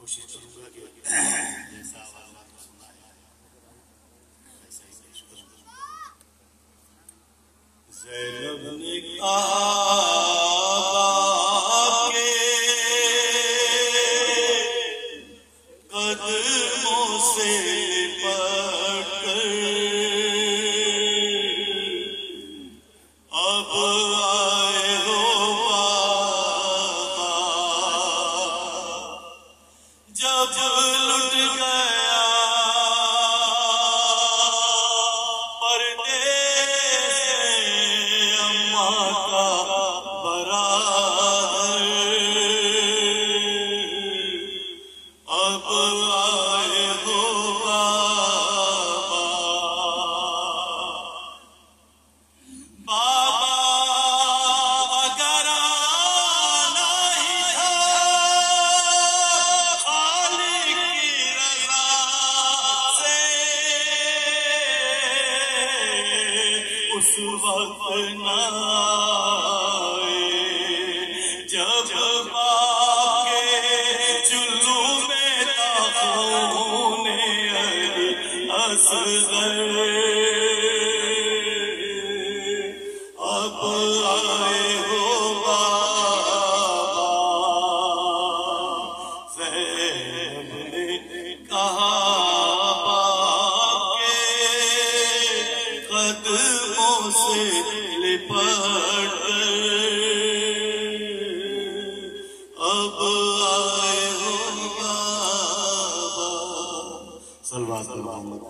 کوشش کروں گا کہ جیسا آواز آپ کو سنا ہے ایسا ہی پیش کروں گا. زینب نے کہا کہ قدموں سے لپٹ کر اب آئے ہو بابا، جب لٹ گیا پردے سے اماں کا برادر، اب آئے ہو بابا. بابا اگر آنا ہی تھا خالق کی رضا سے، اس وقت نہ آئے جب باپ کے چلو میں تھا خون علی اصغر. اب آئے ہو بابا. زینب نے کہا باپ کے قدموں سے لپٹ کر اب آئے ہو بابا. صلوات محمد.